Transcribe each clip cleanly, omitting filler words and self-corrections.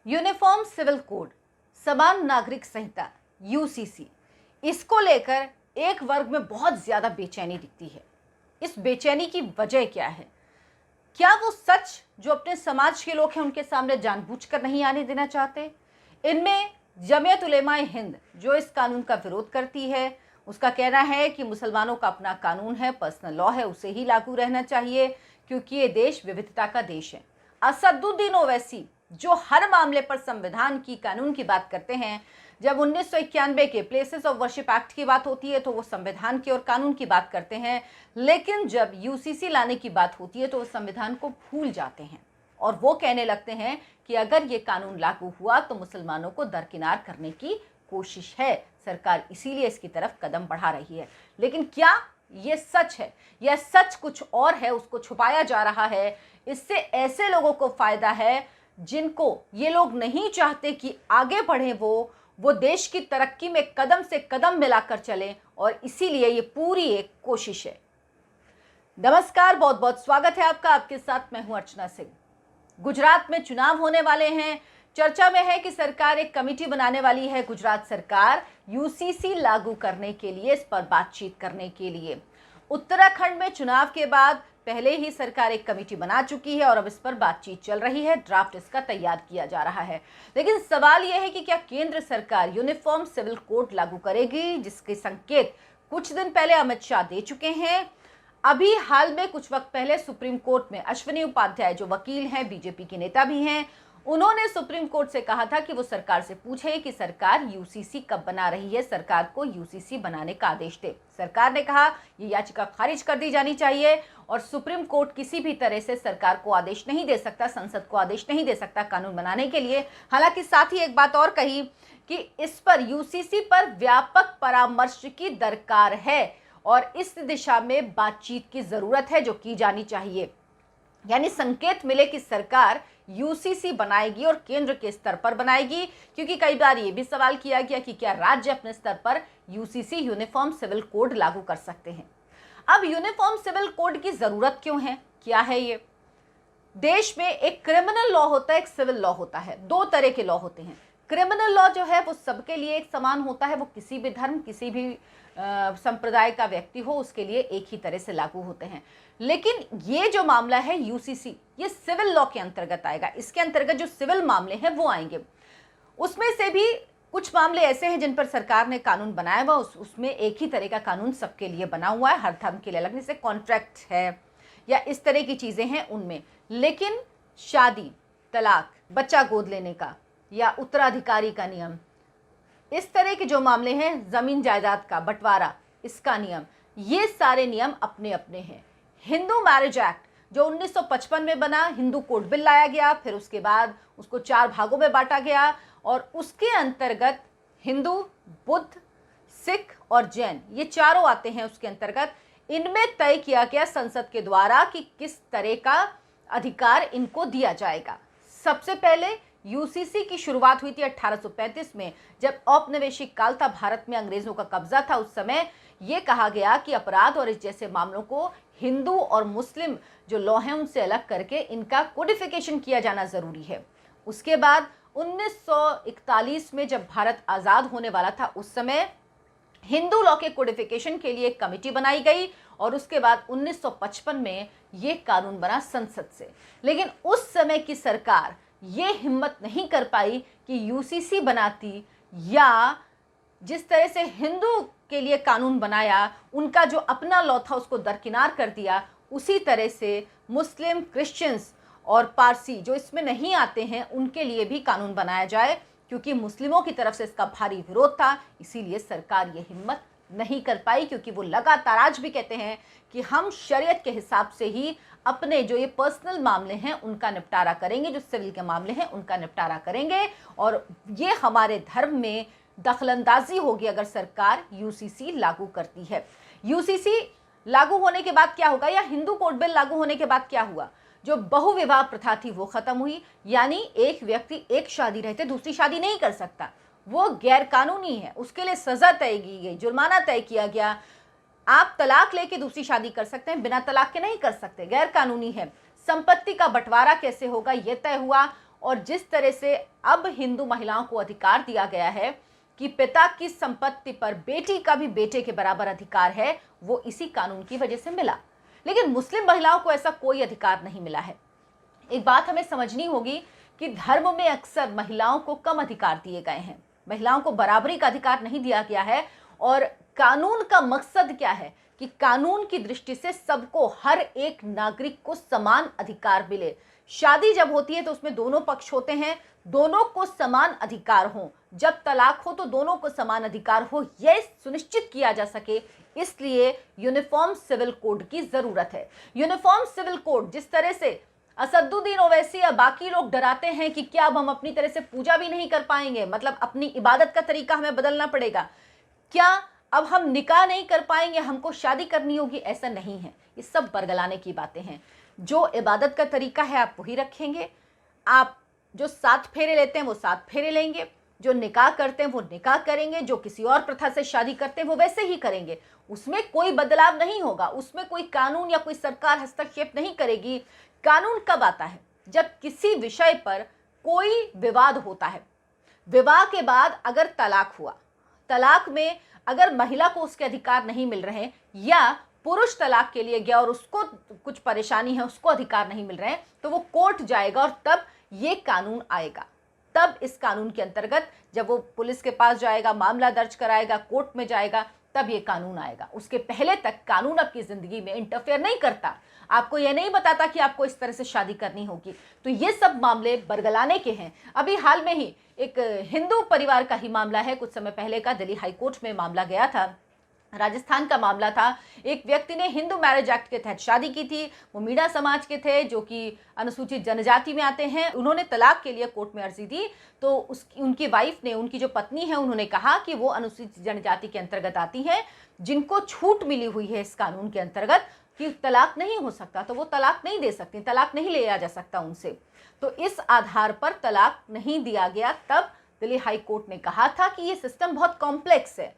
Uniform civil code, समान नागरिक संहिता UCC, इसको लेकर एक वर्ग में बहुत ज्यादा बेचैनी दिखती है। इस बेचैनी की वजह क्या है? क्या वो सच जो अपने समाज के लोग हैं उनके सामने जानबूझकर नहीं आने देना चाहते? इनमें जमीयत उलेमाए हिंद जो इस कानून का विरोध करती है, उसका कहना है कि मुसलमानों का अपना कानून है, पर्सनल लॉ है, उसे ही लागू रहना चाहिए क्योंकि ये देश विविधता का देश है। असदुद्दीन ओवैसी जो हर मामले पर संविधान की, कानून की बात करते हैं, जब 1991 के प्लेसेस ऑफ वर्शिप एक्ट की बात होती है तो वो संविधान की और कानून की बात करते हैं, लेकिन जब यूसीसी लाने की बात होती है तो वो संविधान को भूल जाते हैं और वो कहने लगते हैं कि अगर ये कानून लागू हुआ तो मुसलमानों को दरकिनार करने की कोशिश है, सरकार इसीलिए इसकी तरफ कदम बढ़ा रही है। लेकिन क्या ये सच है? यह सच कुछ और है, उसको छुपाया जा रहा है। इससे ऐसे लोगों को फायदा है जिनको ये लोग नहीं चाहते कि आगे बढ़े, वो देश की तरक्की में कदम से कदम मिलाकर चले, और इसीलिए ये पूरी एक कोशिश है। नमस्कार, बहुत बहुत स्वागत है आपका। आपके साथ मैं हूं अर्चना सिंह। गुजरात में चुनाव होने वाले हैं। चर्चा में है कि सरकार एक कमेटी बनाने वाली है, गुजरात सरकार, यूसीसी लागू करने के लिए, इस पर बातचीत करने के लिए। उत्तराखंड में चुनाव के बाद पहले ही सरकार एक कमेटी बना चुकी है और अब इस पर बातचीत चल रही है, ड्राफ्ट इसका तैयार किया जा रहा है। लेकिन सवाल यह है कि क्या केंद्र सरकार यूनिफॉर्म सिविल कोड लागू करेगी, जिसके संकेत कुछ दिन पहले अमित शाह दे चुके हैं। अभी हाल में कुछ वक्त पहले सुप्रीम कोर्ट में अश्विनी उपाध्याय जो वकील हैं, बीजेपी के नेता भी हैं, उन्होंने सुप्रीम कोर्ट से कहा था कि वो सरकार से पूछे कि सरकार यूसीसी कब बना रही है, सरकार को यूसीसी बनाने का आदेश दे। सरकार ने कहा ये याचिका खारिज कर दी जानी चाहिए और सुप्रीम कोर्ट किसी भी तरह से सरकार को आदेश नहीं दे सकता, संसद को आदेश नहीं दे सकता कानून बनाने के लिए। हालांकि साथ ही एक बात और कही कि इस पर, यूसीसी पर व्यापक परामर्श की दरकार है और इस दिशा में बातचीत की जरूरत है जो की जानी चाहिए। यानी संकेत मिले कि सरकार यूसीसी बनाएगी और केंद्र के स्तर पर बनाएगी, क्योंकि कई बार ये भी सवाल किया गया कि क्या राज्य अपने स्तर पर यूसीसी, यूनिफॉर्म सिविल कोड लागू कर सकते हैं। अब यूनिफॉर्म सिविल कोड की जरूरत क्यों है? क्या है ये? देश में एक क्रिमिनल लॉ होता है, एक सिविल लॉ होता है, दो तरह के लॉ होते हैं। क्रिमिनल लॉ जो है वो सबके लिए एक समान होता है, वो किसी भी धर्म, किसी भी संप्रदाय का व्यक्ति हो उसके लिए एक ही तरह से लागू होते हैं। लेकिन ये जो मामला है यूसीसी, ये सिविल लॉ के अंतर्गत आएगा। इसके अंतर्गत जो सिविल मामले हैं वो आएंगे। उसमें से भी कुछ मामले ऐसे हैं जिन पर सरकार ने कानून बनाया हुआ, उसमें एक ही तरह का कानून सबके लिए बना हुआ है, हर धर्म के लिए अलग, जैसे कॉन्ट्रैक्ट है या इस तरह की चीजें हैं उनमें। लेकिन शादी, तलाक, बच्चा गोद लेने का या उत्तराधिकारी का नियम, इस तरह के जो मामले हैं, जमीन जायदाद का बंटवारा, इसका नियम, ये सारे नियम अपने अपने हैं। हिंदू मैरिज एक्ट जो 1955 में बना, हिंदू कोड बिल लाया गया, फिर उसके बाद उसको 4 भागों में बांटा गया और उसके अंतर्गत हिंदू, बुद्ध, सिख और जैन, ये चारों आते हैं उसके अंतर्गत। इनमें तय किया गया संसद के द्वारा कि किस तरह का अधिकार इनको दिया जाएगा। सबसे पहले यूसीसी की शुरुआत हुई थी 1835 में, जब औपनिवेशिक काल था, भारत में अंग्रेजों का कब्जा था। उस समय यह कहा गया कि अपराध और इस जैसे मामलों को हिंदू और मुस्लिम जो लॉ हैं उनसे अलग करके इनका कोडिफिकेशन किया जाना जरूरी है। उसके बाद 1941 में जब भारत आजाद होने वाला था, उस समय हिंदू लॉ के कोडिफिकेशन के लिए एक कमेटी बनाई गई और उसके बाद 1955 में ये कानून बना संसद से। लेकिन उस समय की सरकार ये हिम्मत नहीं कर पाई कि यूसीसी बनाती, या जिस तरह से हिंदू के लिए कानून बनाया, उनका जो अपना लॉ था उसको दरकिनार कर दिया, उसी तरह से मुस्लिम, क्रिश्चियंस और पारसी जो इसमें नहीं आते हैं उनके लिए भी कानून बनाया जाए, क्योंकि मुस्लिमों की तरफ से इसका भारी विरोध था। इसीलिए सरकार ये हिम्मत नहीं कर पाई, क्योंकि वो लगातार आज भी कहते हैं कि हम शरीयत के हिसाब से ही अपने जो ये पर्सनल मामले हैं उनका निपटारा करेंगे, जो सिविल के मामले हैं उनका निपटारा करेंगे, और ये हमारे धर्म में दखलंदाजी होगी अगर सरकार यूसीसी लागू करती है। यूसीसी लागू होने के बाद क्या होगा, या हिंदू कोड बिल लागू होने के बाद क्या हुआ? जो बहुविवाह प्रथा थी वो खत्म हुई, यानी एक व्यक्ति एक शादी रहते दूसरी शादी नहीं कर सकता, वो गैर कानूनी है, उसके लिए सजा तय की गई, जुर्माना तय किया गया। आप तलाक लेके दूसरी शादी कर सकते हैं, बिना तलाक के नहीं कर सकते, गैर कानूनी है। संपत्ति का बंटवारा कैसे होगा ये तय हुआ। और जिस तरह से अब हिंदू महिलाओं को अधिकार दिया गया है कि पिता की संपत्ति पर बेटी का भी बेटे के बराबर अधिकार है, वो इसी कानून की वजह से मिला। लेकिन मुस्लिम महिलाओं को ऐसा कोई अधिकार नहीं मिला है। एक बात हमें समझनी होगी कि धर्म में अक्सर महिलाओं को कम अधिकार दिए गए हैं, महिलाओं को बराबरी का अधिकार नहीं दिया गया है। और कानून का मकसद क्या है कि कानून की दृष्टि से सबको, हर एक नागरिक को समान अधिकार मिले। शादी जब होती है तो उसमें दोनों पक्ष होते हैं, दोनों को समान अधिकार हो। जब तलाक हो तो दोनों को समान अधिकार हो, यह सुनिश्चित किया जा सके, इसलिए यूनिफॉर्म सिविल कोड की जरूरत है। यूनिफॉर्म सिविल कोड, जिस तरह से असदुद्दीन ओवैसी या बाकी लोग डराते हैं कि क्या अब हम अपनी तरह से पूजा भी नहीं कर पाएंगे, मतलब अपनी इबादत का तरीका हमें बदलना पड़ेगा, क्या अब हम निकाह नहीं कर पाएंगे, हमको शादी करनी होगी, ऐसा नहीं है। ये सब बरगलाने की बातें हैं। जो इबादत का तरीका है आप वही रखेंगे, आप जो 7 फेरे लेते हैं वो 7 फेरे लेंगे, जो निकाह करते हैं वो निकाह करेंगे, जो किसी और प्रथा से शादी करते हैं वो वैसे ही करेंगे। उसमें कोई बदलाव नहीं होगा, उसमें कोई कानून या कोई सरकार हस्तक्षेप नहीं करेगी। कानून कब आता है? जब किसी विषय पर कोई विवाद होता है। विवाह के बाद अगर तलाक हुआ, तलाक में अगर महिला को उसके अधिकार नहीं मिल रहे हैं, या पुरुष तलाक के लिए गया और उसको कुछ परेशानी है, उसको अधिकार नहीं मिल रहे हैं, तो वो कोर्ट जाएगा और तब ये कानून आएगा। तब इस कानून के अंतर्गत जब वो पुलिस के पास जाएगा, मामला दर्ज कराएगा, कोर्ट में जाएगा, तब ये कानून आएगा। उसके पहले तक कानून आपकी जिंदगी में इंटरफेयर नहीं करता, आपको यह नहीं बताता कि आपको इस तरह से शादी करनी होगी। तो ये सब मामले बरगलाने के हैं। अभी हाल में ही एक हिंदू परिवार का ही मामला है, कुछ समय पहले का, दिल्ली हाईकोर्ट में मामला गया था, राजस्थान का मामला था। एक व्यक्ति ने हिंदू मैरिज एक्ट के तहत शादी की थी, वो मीणा समाज के थे जो कि अनुसूचित जनजाति में आते हैं। उन्होंने तलाक के लिए कोर्ट में अर्जी दी, तो उनकी वाइफ ने, उनकी जो पत्नी है, उन्होंने कहा कि वो अनुसूचित जनजाति के अंतर्गत आती हैं, जिनको छूट मिली हुई है इस कानून के अंतर्गत कि तलाक नहीं हो सकता, तो वो तलाक नहीं दे सकती, तलाक नहीं लिया जा सकता उनसे। तो इस आधार पर तलाक नहीं दिया गया। तब दिल्ली हाई कोर्ट ने कहा था कि ये सिस्टम बहुत कॉम्प्लेक्स है,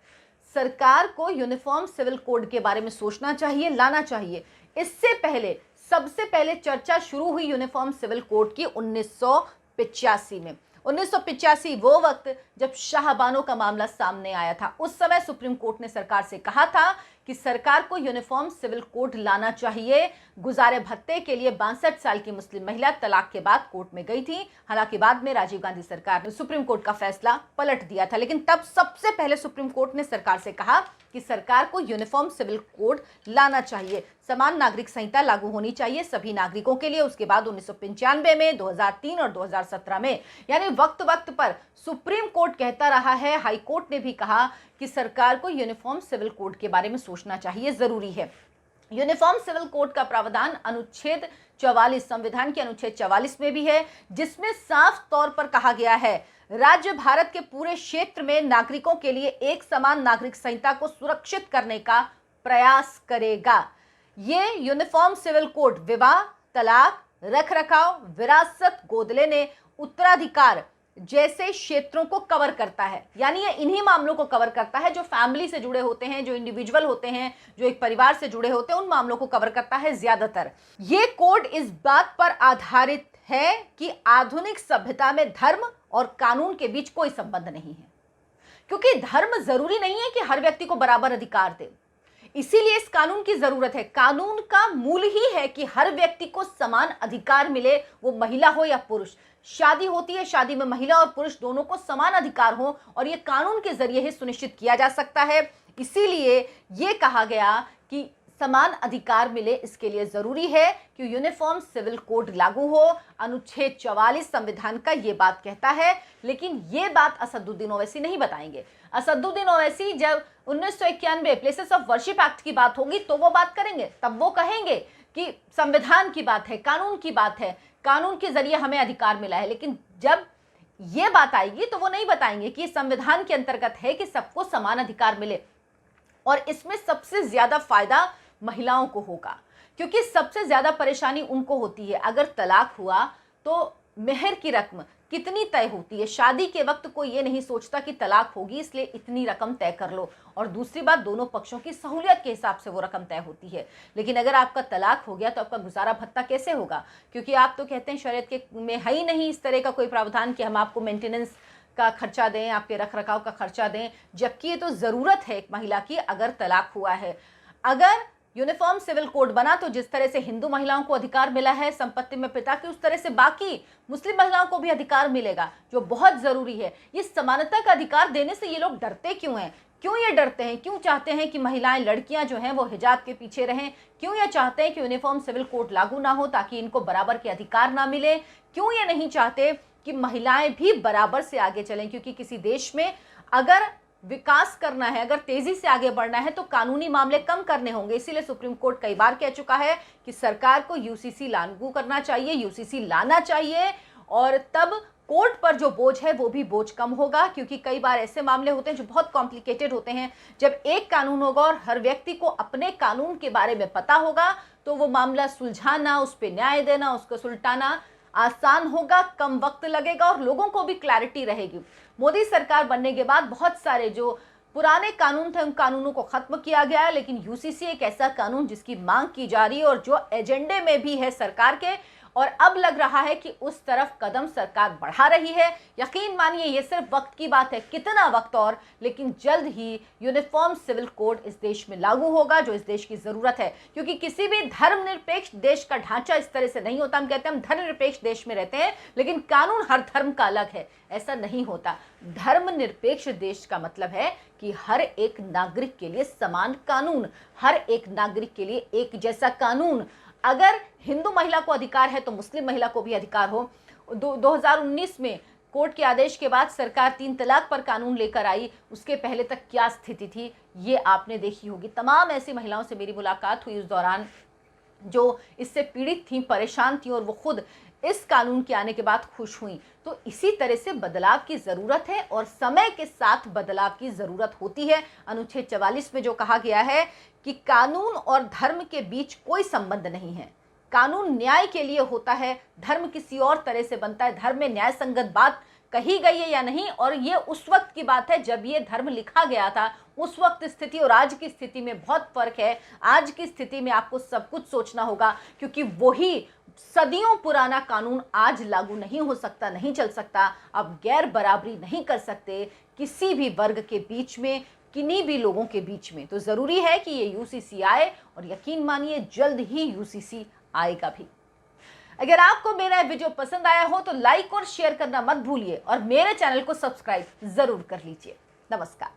सरकार को यूनिफॉर्म सिविल कोड के बारे में सोचना चाहिए, लाना चाहिए। इससे पहले, सबसे पहले चर्चा शुरू हुई यूनिफॉर्म सिविल कोड की 1985 में। 1985 वो वक्त जब शाहबानो का मामला सामने आया था। उस समय सुप्रीम कोर्ट ने सरकार से कहा था कि सरकार को यूनिफॉर्म सिविल कोड लाना चाहिए। गुजारे भत्ते के लिए 62 साल की मुस्लिम महिला तलाक के बाद कोर्ट में गई थी। हालांकि बाद में राजीव गांधी सरकार ने सुप्रीम कोर्ट का फैसला पलट दिया था, लेकिन तब सबसे पहले सुप्रीम कोर्ट ने सरकार से कहा कि सरकार को यूनिफॉर्म सिविल कोड लाना चाहिए, समान नागरिक संहिता लागू होनी चाहिए सभी नागरिकों के लिए। उसके बाद 1995 में, 2003 और 2017 में, यानी वक्त वक्त पर सुप्रीम कोर्ट कहता रहा है, हाई कोर्ट ने भी कहा कि सरकार को यूनिफॉर्म सिविल कोड के बारे में सोचना चाहिए, जरूरी है। यूनिफॉर्म सिविल कोड का प्रावधान अनुच्छेद 44, संविधान के अनुच्छेद 44 में भी है, जिसमें साफ तौर पर कहा गया है, राज्य भारत के पूरे क्षेत्र में नागरिकों के लिए एक समान नागरिक संहिता को सुरक्षित करने का प्रयास करेगा। ये यूनिफॉर्म सिविल कोड विवाह, तलाक, रखरखाव, विरासत, गोद लेने, उत्तराधिकार जैसे क्षेत्रों को कवर करता है। यानी ये इन्हीं मामलों को कवर करता है जो फैमिली से जुड़े होते हैं, जो इंडिविजुअल होते हैं, जो एक परिवार से जुड़े होते हैं, उन मामलों को कवर करता है ज्यादातर। ये कोड इस बात पर आधारित है कि आधुनिक सभ्यता में धर्म और कानून के बीच कोई संबंध नहीं है, क्योंकि धर्म जरूरी नहीं है कि हर व्यक्ति को बराबर अधिकार दे, इसीलिए इस कानून की जरूरत है। कानून का मूल ही है कि हर व्यक्ति को समान अधिकार मिले, वो महिला हो या पुरुष। शादी होती है, शादी में महिला और पुरुष दोनों को समान अधिकार हो, और ये कानून के जरिए ही सुनिश्चित किया जा सकता है। इसीलिए ये कहा गया कि समान अधिकार मिले, इसके लिए जरूरी है कि यूनिफॉर्म सिविल कोड लागू हो। अनुच्छेद 44 संविधान का ये बात कहता है, लेकिन ये बात असदुद्दीन ओवैसी नहीं बताएंगे। असदुद्दीन ओवैसी जब 1991 प्लेसेस ऑफ वर्शिप एक्ट की बात होगी तो वो बात करेंगे, तब वो कहेंगे कि संविधान की बात है, कानून की बात है, कानून के जरिए हमें अधिकार मिला है। लेकिन जब ये बात आएगी तो वो नहीं बताएंगे कि संविधान के अंतर्गत है कि सबको समान अधिकार मिले, और इसमें सबसे ज्यादा फायदा महिलाओं को होगा, क्योंकि सबसे ज्यादा परेशानी उनको होती है। अगर तलाक हुआ तो मेहर की रकम कितनी तय होती है। शादी के वक्त कोई ये नहीं सोचता कि तलाक होगी इसलिए इतनी रकम तय कर लो, और दूसरी बात दोनों पक्षों की सहूलियत के हिसाब से वो रकम तय होती है। लेकिन अगर आपका तलाक हो गया तो आपका गुजारा भत्ता कैसे होगा, क्योंकि आप तो कहते हैं शरीयत के में है ही नहीं इस तरह का कोई प्रावधान कि हम आपको मेंटेनेंस का खर्चा दें, आपके रख रखाव का खर्चा दें, जबकि ये तो ज़रूरत है एक महिला की अगर तलाक हुआ है। अगर यूनिफॉर्म सिविल कोड बना तो जिस तरह से हिंदू महिलाओं को अधिकार मिला है संपत्ति में पिता की, उस तरह से बाकी मुस्लिम महिलाओं को भी अधिकार मिलेगा, जो बहुत जरूरी है। ये समानता का अधिकार देने से ये लोग डरते क्यों हैं? क्यों ये डरते हैं? क्यों चाहते हैं कि महिलाएं, लड़कियां जो हैं वो हिजाब के पीछे रहें? क्यों ये चाहते हैं कि यूनिफॉर्म सिविल कोड लागू ना हो ताकि इनको बराबर के अधिकार ना मिले? क्यों ये नहीं चाहते कि महिलाएं भी बराबर से आगे चलें? क्योंकि किसी देश में अगर विकास करना है, अगर तेजी से आगे बढ़ना है तो कानूनी मामले कम करने होंगे। इसीलिए सुप्रीम कोर्ट कई बार कह चुका है कि सरकार को यूसीसी लागू करना चाहिए, यूसीसी लाना चाहिए, और तब कोर्ट पर जो बोझ है वो भी बोझ कम होगा। क्योंकि कई बार ऐसे मामले होते हैं जो बहुत कॉम्प्लिकेटेड होते हैं। जब एक कानून होगा और हर व्यक्ति को अपने कानून के बारे में पता होगा तो वो मामला सुलझाना, उस पर न्याय देना, उसको सुलटाना आसान होगा, कम वक्त लगेगा और लोगों को भी क्लैरिटी रहेगी। मोदी सरकार बनने के बाद बहुत सारे जो पुराने कानून थे उन कानूनों को खत्म किया गया है, लेकिन यूसीसी एक ऐसा कानून जिसकी मांग की जा रही है और जो एजेंडे में भी है सरकार के, और अब लग रहा है कि उस तरफ कदम सरकार बढ़ा रही है। यकीन मानिए ये सिर्फ वक्त की बात है, कितना वक्त और, लेकिन जल्द ही यूनिफॉर्म सिविल कोड इस देश में लागू होगा जो इस देश की जरूरत है। क्योंकि किसी भी धर्मनिरपेक्ष देश का ढांचा इस तरह से नहीं होता। हम कहते हैं हम धर्मनिरपेक्ष देश में रहते हैं लेकिन कानून हर धर्म का अलग है, ऐसा नहीं होता। धर्मनिरपेक्ष देश का मतलब है कि हर एक नागरिक के लिए समान कानून, हर एक नागरिक के लिए एक जैसा कानून। अगर हिंदू महिला को अधिकार है तो मुस्लिम महिला को भी अधिकार हो। 2019 में कोर्ट के आदेश के बाद सरकार 3 तलाक पर कानून लेकर आई, उसके पहले तक क्या स्थिति थी ये आपने देखी होगी। तमाम ऐसी महिलाओं से मेरी मुलाकात हुई उस दौरान जो इससे पीड़ित थीं, परेशान थीं, और वो खुद इस कानून के आने के बाद खुश हुई। तो इसी तरह से बदलाव की जरूरत है और समय के साथ बदलाव की जरूरत होती है। अनुच्छेद 44 में जो कहा गया है कि कानून और धर्म के बीच कोई संबंध नहीं है, कानून न्याय के लिए होता है, धर्म किसी और तरह से बनता है। धर्म में न्याय संगत बात कही गई है या नहीं, और ये उस वक्त की बात है जब ये धर्म लिखा गया था, उस वक्त स्थिति और आज की स्थिति में बहुत फर्क है। आज की स्थिति में आपको सब कुछ सोचना होगा क्योंकि वही सदियों पुराना कानून आज लागू नहीं हो सकता, नहीं चल सकता। आप गैर बराबरी नहीं कर सकते किसी भी वर्ग के बीच में, किन्हीं भी लोगों के बीच में। तो जरूरी है कि ये यूसीसी आए, और यकीन मानिए जल्द ही यूसीसी आएगा भी। अगर आपको मेरा वीडियो पसंद आया हो तो लाइक और शेयर करना मत भूलिए और मेरे चैनल को सब्सक्राइब जरूर कर लीजिए। नमस्कार।